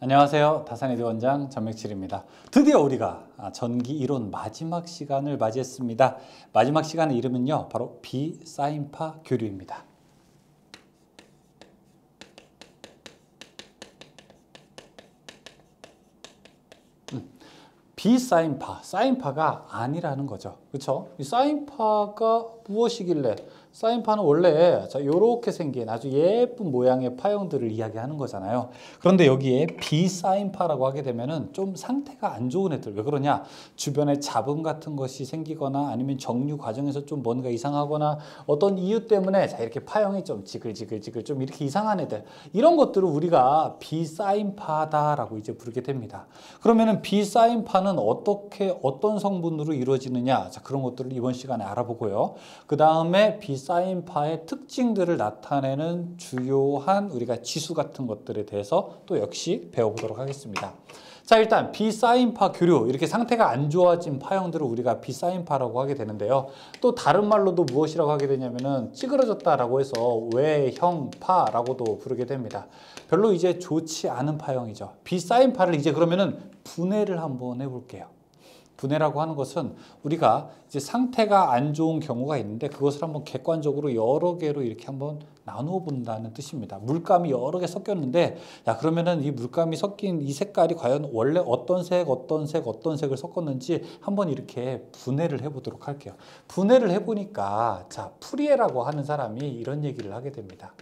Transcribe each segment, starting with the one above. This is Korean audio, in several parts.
안녕하세요. 다산에드 원장 전맥칠입니다. 드디어 우리가 전기 이론 마지막 시간을 맞이했습니다. 마지막 시간의 이름은요, 바로 비사인파 교류입니다. 비사인파, 사인파가 아니라는 거죠. 그렇죠? 이 사인파가 무엇이길래? 사인파는 원래 이렇게 생긴 아주 예쁜 모양의 파형들을 이야기하는 거잖아요. 그런데 여기에 비사인파라고 하게 되면은 좀 상태가 안 좋은 애들. 왜 그러냐? 주변에 잡음 같은 것이 생기거나 아니면 정류 과정에서 좀 뭔가 이상하거나 어떤 이유 때문에 이렇게 파형이 좀 지글지글지글 좀 이렇게 이상한 애들. 이런 것들을 우리가 비사인파다라고 이제 부르게 됩니다. 그러면은 비사인파는 어떤 성분으로 이루어지느냐? 자, 그런 것들을 이번 시간에 알아보고요. 그 다음에 비사인파의 특징들을 나타내는 주요한 우리가 지수 같은 것들에 대해서 또 역시 배워보도록 하겠습니다. 자, 일단 비사인파 교류, 이렇게 상태가 안 좋아진 파형들을 우리가 비사인파라고 하게 되는데요. 또 다른 말로도 무엇이라고 하게 되냐면은 찌그러졌다라고 해서 외형파라고도 부르게 됩니다. 별로 이제 좋지 않은 파형이죠. 비사인파를 이제 그러면은 분해를 한번 해볼게요. 분해라고 하는 것은 우리가 이제 상태가 안 좋은 경우가 있는데 그것을 한번 객관적으로 여러 개로 이렇게 한번 나누어 본다는 뜻입니다. 물감이 여러 개 섞였는데, 야, 그러면은 이 물감이 섞인 이 색깔이 과연 원래 어떤 색을 섞었는지 한번 이렇게 분해를 해보도록 할게요. 분해를 해보니까, 자, 프리에라고 하는 사람이 이런 얘기를 하게 됩니다.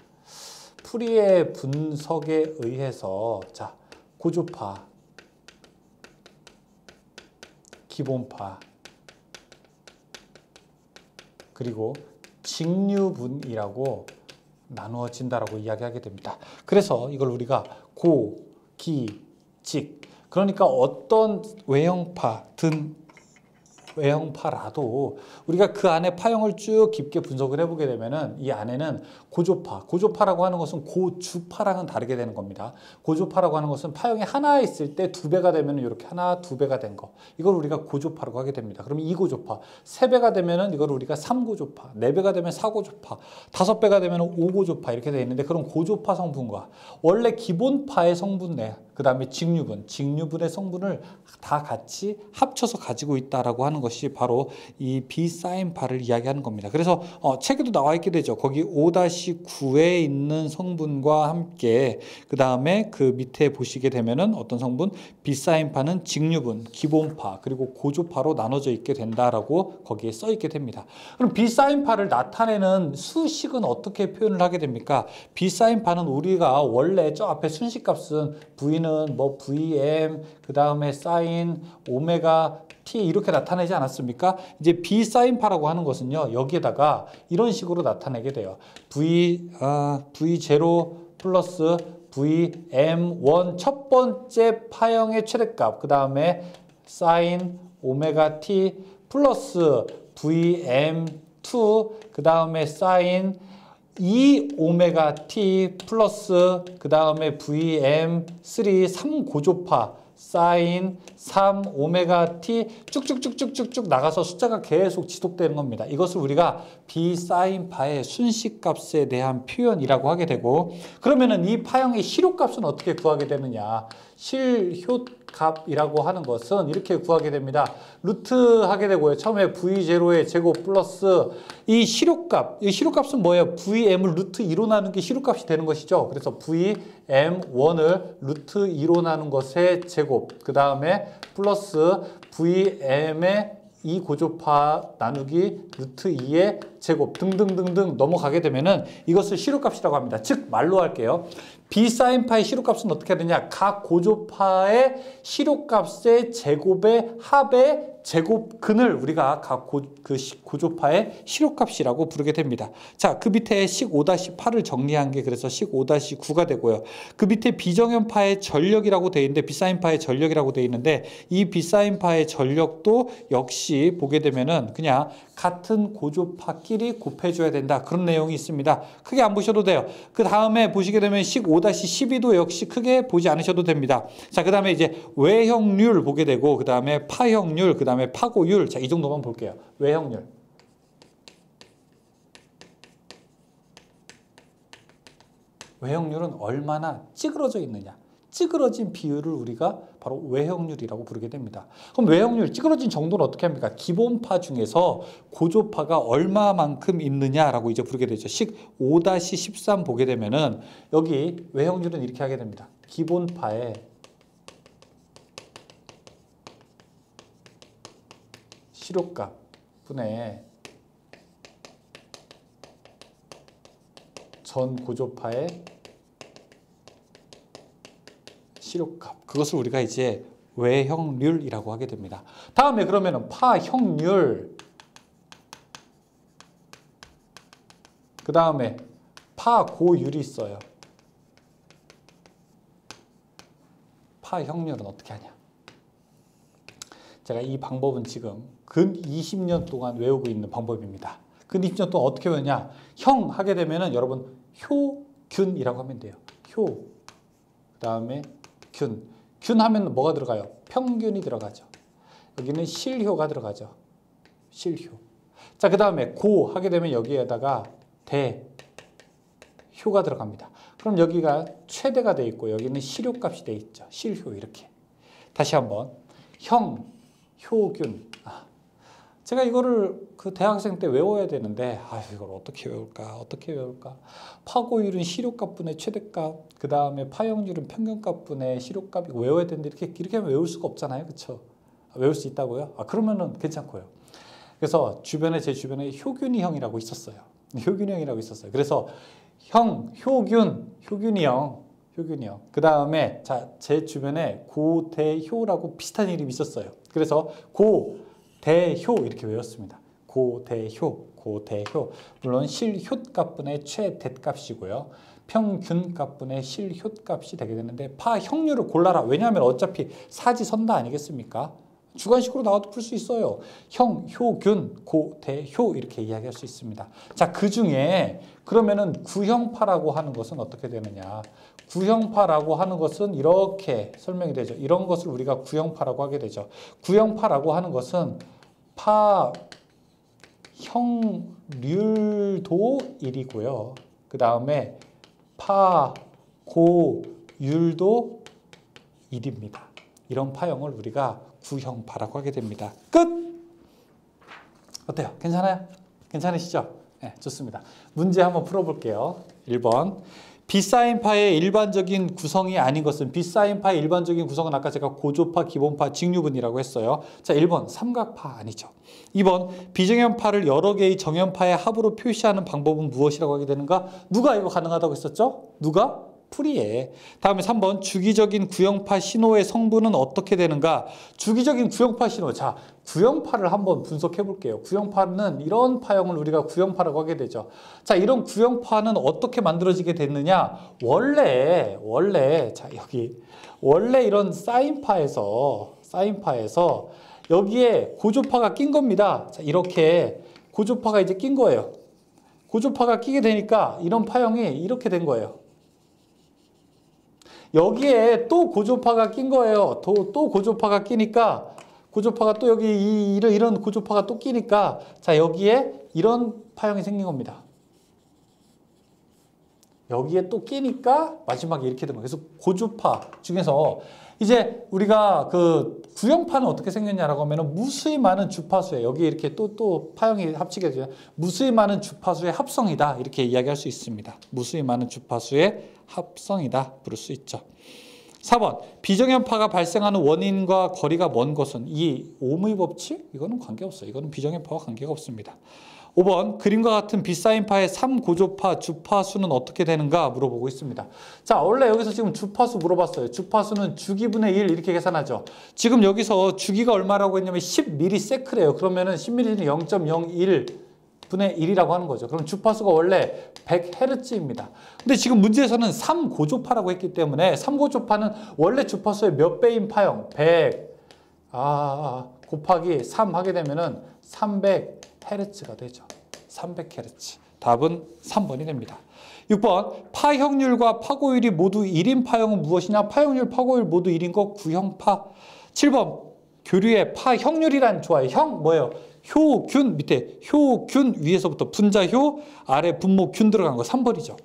프리에 분석에 의해서, 자, 고조파, 기본파, 그리고 직류분이라고 나누어진다라고 이야기하게 됩니다. 그래서 이걸 우리가 고, 기, 직, 그러니까 어떤 외형파라도 우리가 그 안에 파형을 쭉 깊게 분석을 해보게 되면은 이 안에는 고조파라고 하는 것은 고주파랑은 다르게 되는 겁니다. 고조파라고 하는 것은 파형이 하나 있을 때 두 배가 되면은 이렇게 하나, 두 배가 된 거. 이걸 우리가 고조파라고 하게 됩니다. 그러면 2고조파, 세 배가 되면은 이걸 우리가 3고조파, 네 배가 되면 4고조파, 다섯 배가 되면 5고조파 이렇게 되어 있는데 그런 고조파 성분과 원래 기본파의 성분 그 다음에 직류분의 성분을 다 같이 합쳐서 가지고 있다라고 하는 것이 바로 이 비사인파를 이야기하는 겁니다. 그래서 책에도 나와 있게 되죠. 거기 5-9에 있는 성분과 함께 그 다음에 그 밑에 보시게 되면은 어떤 성분? 비사인파는 직류분, 기본파, 그리고 고조파로 나눠져 있게 된다라고 거기에 써 있게 됩니다. 그럼 비사인파를 나타내는 수식은 어떻게 표현을 하게 됩니까? 비사인파는 우리가 원래 저 앞에 순식값은 V는 뭐 VM, 그 다음에 사인, 오메가, T 이렇게 나타내지 않았습니까? 이제 비사인파라고 하는 것은요, 여기에다가 이런 식으로 나타내게 돼요. V0 플러스 VM1 첫 번째 파형의 최대값, 그 다음에 사인 오메가 T 플러스 VM2, 그 다음에 사인 2 오메가 T 플러스 그 다음에 VM3 3고조파 사인 3 오메가 T 쭉쭉쭉쭉쭉쭉 나가서 숫자가 계속 지속되는 겁니다. 이것을 우리가 비사인파의 순식값에 대한 표현이라고 하게 되고, 그러면은 이 파형의 실효값은 어떻게 구하게 되느냐? 실효값이라고 하는 것은 이렇게 구하게 됩니다. 루트 하게 되고요. 처음에 V0의 제곱 플러스 이 실효값은 뭐예요? VM을 루트 2로 나누는 게 실효값이 되는 것이죠. 그래서 VM1을 루트 2로 나눈 것의 제곱, 그 다음에 플러스 VM의 2고조파 나누기 루트 2의 제곱 등등등등 넘어가게 되면은 이것을 실효값이라고 합니다. 즉 말로 할게요. 비사인파의 실효값은 어떻게 되냐? 각 고조파의 실효값의 제곱의 합의 제곱근을 우리가 각 고조파의 실효값이라고 부르게 됩니다. 자, 그 밑에 식 5-8을 정리한 게 그래서 식 5-9가 되고요. 그 밑에 비정연파의 전력이라고 되어 있는데 비사인파의 전력이라고 되어 있는데 이 비사인파의 전력도 역시 보게 되면은 그냥 같은 고조파끼리 곱해줘야 된다. 그런 내용이 있습니다. 크게 안 보셔도 돼요. 그 다음에 보시게 되면 식 5-12도 역시 크게 보지 않으셔도 됩니다. 자, 그 다음에 이제 외형률 보게 되고 그 다음에 파형률, 그 다음에 파고율. 자, 이 정도만 볼게요. 외형률. 외형률은 얼마나 찌그러져 있느냐. 찌그러진 비율을 우리가 바로 외형률이라고 부르게 됩니다. 그럼 외형률, 찌그러진 정도는 어떻게 합니까? 기본파 중에서 고조파가 얼마만큼 있느냐라고 이제 부르게 되죠. 식 5-13 보게 되면은 여기 외형률은 이렇게 하게 됩니다. 기본파의 시료값 분의 전 고조파의 시료값, 그것을 우리가 이제 외형률이라고 하게 됩니다. 다음에 그러면은 파형률, 그 다음에 파고율이 있어요. 파형률은 어떻게 하냐? 제가 이 방법은 지금 근 20년 동안 외우고 있는 방법입니다. 근 20년 동안 어떻게 외우냐? 형 하게 되면은 여러분 효균이라고 하면 돼요. 효, 그 다음에 균. 균 하면 뭐가 들어가요? 평균이 들어가죠. 여기는 실효가 들어가죠. 실효. 자, 그 다음에 고 하게 되면 여기에다가 대효가 들어갑니다. 그럼 여기가 최대가 돼 있고 여기는 실효값이 돼 있죠. 실효 이렇게. 다시 한번 형, 효균. 제가 이거를 그 대학생 때 외워야 되는데 이걸 어떻게 외울까? 파고율은 시료값분의 최대값, 그 다음에 파형률은 평균값분의 시료값, 이거 외워야 되는데 이렇게 하면 외울 수가 없잖아요, 그렇죠? 외울 수 있다고요? 그러면은 괜찮고요. 그래서 제 주변에 효균이 형이라고 있었어요. 효균이 형이라고 있었어요. 그래서 형, 효균이 형. 그 다음에 제 주변에 고대효라고 비슷한 이름이 있었어요. 그래서 고대효 이렇게 외웠습니다. 고대효. 물론 실효값분의 최대값이고요. 평균값분의 실효값이 되게 되는데 파형률을 골라라. 왜냐하면 어차피 사지선다 아니겠습니까? 주관식으로 나와도 풀 수 있어요. 형, 효균, 고, 대, 효 이렇게 이야기할 수 있습니다. 자, 그 중에 그러면은 구형파라고 하는 것은 어떻게 되느냐? 구형파라고 하는 것은 이렇게 설명이 되죠. 이런 것을 우리가 구형파라고 하게 되죠. 구형파라고 하는 것은 파형률도 1이고요. 그 다음에 파고율도 1입니다. 이런 파형을 우리가 구형파라고 하게 됩니다. 끝! 어때요? 괜찮아요? 괜찮으시죠? 네, 좋습니다. 문제 한번 풀어볼게요. 1번. 비사인파의 일반적인 구성이 아닌 것은, 비사인파의 일반적인 구성은 아까 제가 고조파, 기본파, 직류분이라고 했어요. 자, 1번 삼각파 아니죠. 2번 비정형파를 여러 개의 정형파의 합으로 표시하는 방법은 무엇이라고 하게 되는가? 누가 이거 가능하다고 했었죠? 누가? 풀이에. 다음에 3번 주기적인 구형파 신호의 성분은 어떻게 되는가? 주기적인 구형파 신호. 자, 구형파를 한번 분석해 볼게요. 구형파는 이런 파형을 우리가 구형파라고 하게 되죠. 자, 이런 구형파는 어떻게 만들어지게 됐느냐? 원래 이런 사인파에서 여기에 고조파가 낀 겁니다. 자, 이렇게 고조파가 이제 낀 거예요. 고조파가 끼게 되니까 이런 파형이 이렇게 된 거예요. 여기에 또 고조파가 낀 거예요. 또 고조파가 끼니까, 고조파가 또 여기 이런 고조파가 또 끼니까, 자, 여기에 이런 파형이 생긴 겁니다. 여기에 또 끼니까 마지막에 이렇게 된 거예요. 그래서 고조파 중에서 이제 우리가 그 구형파는 어떻게 생겼냐라고 하면은 무수히 많은 주파수에, 여기 이렇게 또 파형이 합치게 되죠. 무수히 많은 주파수의 합성이다. 이렇게 이야기할 수 있습니다. 무수히 많은 주파수의 합성이다. 부를 수 있죠. 4번. 비정형파가 발생하는 원인과 거리가 먼 것은, 이 ohm의 법칙? 이거는 관계없어요. 이거는 비정형파와 관계가 없습니다. 5번. 그림과 같은 비사인파의 3고조파 주파수는 어떻게 되는가 물어보고 있습니다. 자, 원래 여기서 지금 주파수 물어봤어요. 주파수는 주기분의 1 이렇게 계산하죠. 지금 여기서 주기가 얼마라고 했냐면 10ms래요. 그러면은 10ms는 0.01 분의 1이라고 하는 거죠. 그럼 주파수가 원래 100Hz입니다. 근데 지금 문제에서는 3고조파라고 했기 때문에 3고조파는 원래 주파수의 몇 배인 파형? 100 곱하기 3 하게 되면은 300Hz가 되죠. 300Hz. 답은 3번이 됩니다. 6번. 파형률과 파고율이 모두 1인 파형은 무엇이냐? 파형률, 파고율 모두 1인 거 구형파. 7번. 교류의 파형률이란 좋아요. 형 뭐예요? 효균 밑에 효균 위에서부터 분자효 아래 분모균 들어간 거 3번이죠.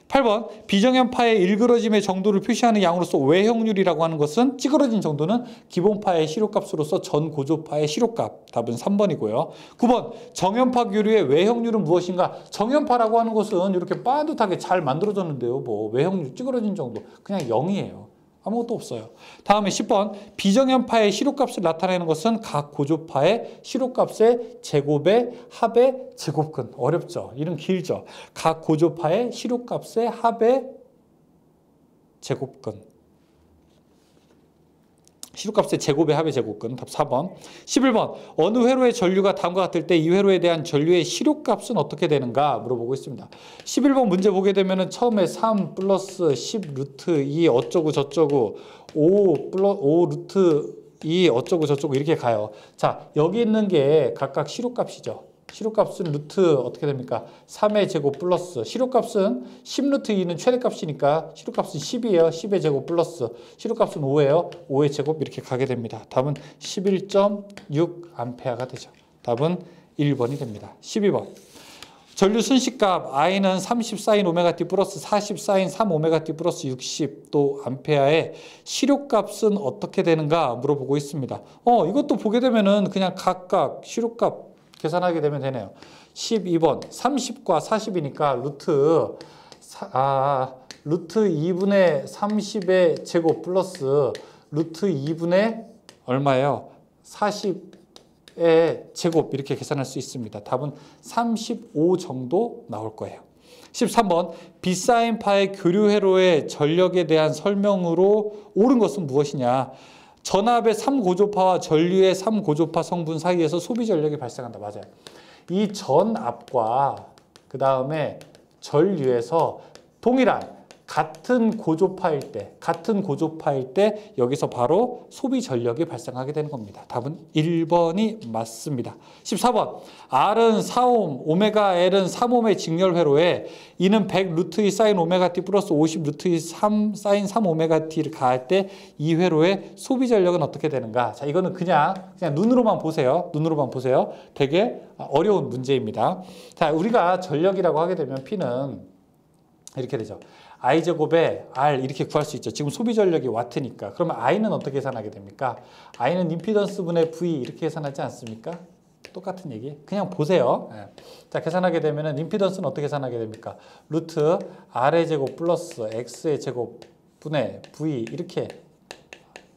8번 비정연파의 일그러짐의 정도를 표시하는 양으로서 외형률이라고 하는 것은 찌그러진 정도는 기본파의 시료값으로서 전 고조파의 시료값. 답은 3번이고요. 9번 정연파 교류의 외형률은 무엇인가? 정연파라고 하는 것은 이렇게 반듯하게 잘 만들어졌는데요. 뭐 외형률 찌그러진 정도 그냥 0이에요. 아무것도 없어요. 다음에 10번 비정연파의 시료값을 나타내는 것은 각 고조파의 시료값의 제곱의 합의 제곱근. 어렵죠? 이름 길죠? 각 고조파의 시료값의 합의 제곱근. 시료값의 제곱의 합의 제곱근. 답 4번. 11번 어느 회로의 전류가 다음과 같을 때 이 회로에 대한 전류의 시료값은 어떻게 되는가 물어보고 있습니다. 11번 문제 보게 되면은 처음에 3 플러스 10 루트 2 어쩌고 저쩌고 5 루트 2 어쩌고 저쩌고 이렇게 가요. 자, 여기 있는 게 각각 시료값이죠. 시료값은 루트 어떻게 됩니까? 3의 제곱 플러스 시료값은 10 루트 2는 최대값이니까 시료값은 10이에요. 10의 제곱 플러스 시료값은 5예요. 5의 제곱 이렇게 가게 됩니다. 답은 11.6 암페어가 되죠. 답은 1번이 됩니다. 12번 전류 순식값 I는 30 사인 오메가 T 플러스 40 사인 3 오메가 T 플러스 60 또 암페어의 시료값은 어떻게 되는가 물어보고 있습니다. 이것도 보게 되면은 그냥 각각 시료값 계산하게 되면 되네요. 12번 30과 40이니까 루트 2분의 30의 제곱 플러스 루트 2분의 얼마예요? 40의 제곱 이렇게 계산할 수 있습니다. 답은 35 정도 나올 거예요. 13번 비사인파의 교류회로의 전력에 대한 설명으로 옳은 것은 무엇이냐? 전압의 3고조파와 전류의 3고조파 성분 사이에서 소비 전력이 발생한다. 맞아요. 이 전압과 그 다음에 전류에서 동일한 같은 고조파일 때 여기서 바로 소비 전력이 발생하게 되는 겁니다. 답은 1번이 맞습니다. 14번 R은 4옴, 오메가 L은 3옴의 직렬회로에 이는 100 루트 2 사인 오메가 T 플러스 50 루트 2 3 사인 3 오메가 T를 가할 때 이 회로의 소비 전력은 어떻게 되는가? 자, 이거는 그냥 눈으로만 보세요. 눈으로만 보세요. 되게 어려운 문제입니다. 자, 우리가 전력이라고 하게 되면 P는 이렇게 되죠. I제곱에 R 이렇게 구할 수 있죠. 지금 소비 전력이 와트니까. 그러면 I는 어떻게 계산하게 됩니까? I는 임피던스 분의 V 이렇게 계산하지 않습니까? 똑같은 얘기. 그냥 보세요. 네. 자, 계산하게 되면은 임피던스는 어떻게 계산하게 됩니까? 루트 R의 제곱 플러스 X의 제곱 분의 V 이렇게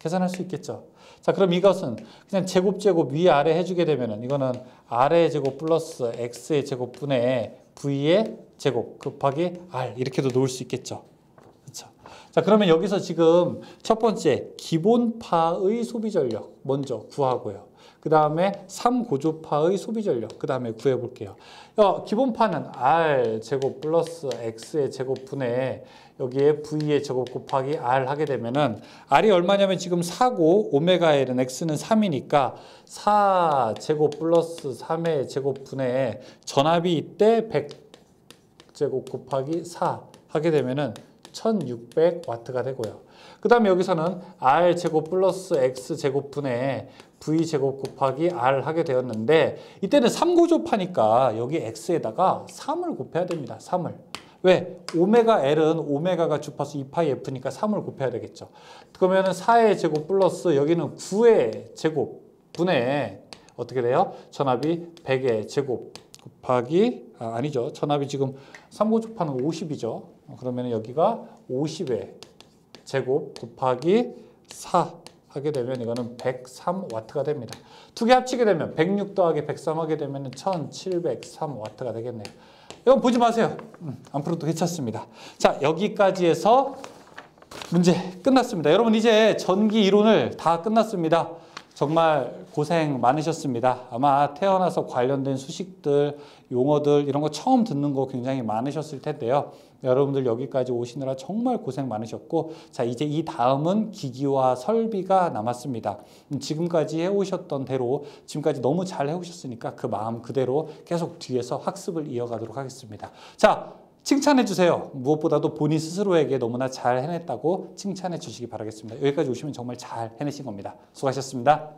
계산할 수 있겠죠. 자, 그럼 이것은 그냥 제곱 위아래 해주게 되면은 이거는 R의 제곱 플러스 X의 제곱 분의 V의 제곱 곱하기 R 이렇게도 놓을 수 있겠죠. 그렇죠. 자, 그러면 여기서 지금 첫 번째 기본파의 소비 전력 먼저 구하고요. 그 다음에 3고조파의 소비 전력 그 다음에 구해볼게요. 기본파는 R 제곱 플러스 X의 제곱 분의 여기에 V의 제곱 곱하기 R 하게 되면은 R이 얼마냐면 지금 4고 오메가 L은 X는 3이니까 4 제곱 플러스 3의 제곱 분의 전압이 이때 100 제곱 곱하기 4 하게 되면은 1600와트가 되고요. 그 다음에 여기서는 R 제곱 플러스 X 제곱 분의 V 제곱 곱하기 R 하게 되었는데 이때는 3고조파니까 여기 X에다가 3을 곱해야 됩니다. 3을. 왜? 오메가 L은 오메가가 주파수 2파이 F니까 3을 곱해야 되겠죠. 그러면은 4의 제곱 플러스 여기는 9의 제곱 분의 어떻게 돼요? 전압이 100의 제곱 곱하기 아니죠. 전압이 지금 3고조파는 50이죠. 그러면 여기가 50의 제곱 곱하기 4 하게 되면 이거는 103와트가 됩니다. 두 개 합치게 되면 106 더하기 103 하게 되면 1703와트가 되겠네요. 이건 보지 마세요. 안 풀어도 괜찮습니다. 자, 여기까지 해서 문제 끝났습니다. 여러분 이제 전기 이론을 다 끝났습니다. 정말 고생 많으셨습니다. 아마 태어나서 관련된 수식들, 용어들 이런 거 처음 듣는 거 굉장히 많으셨을 텐데요. 여러분들 여기까지 오시느라 정말 고생 많으셨고 자 이제 이 다음은 기기와 설비가 남았습니다. 지금까지 해오셨던 대로 지금까지 너무 잘 해오셨으니까 그 마음 그대로 계속 뒤에서 학습을 이어가도록 하겠습니다. 자 칭찬해 주세요. 무엇보다도 본인 스스로에게 너무나 잘 해냈다고 칭찬해 주시기 바라겠습니다. 여기까지 오시면 정말 잘 해내신 겁니다. 수고하셨습니다.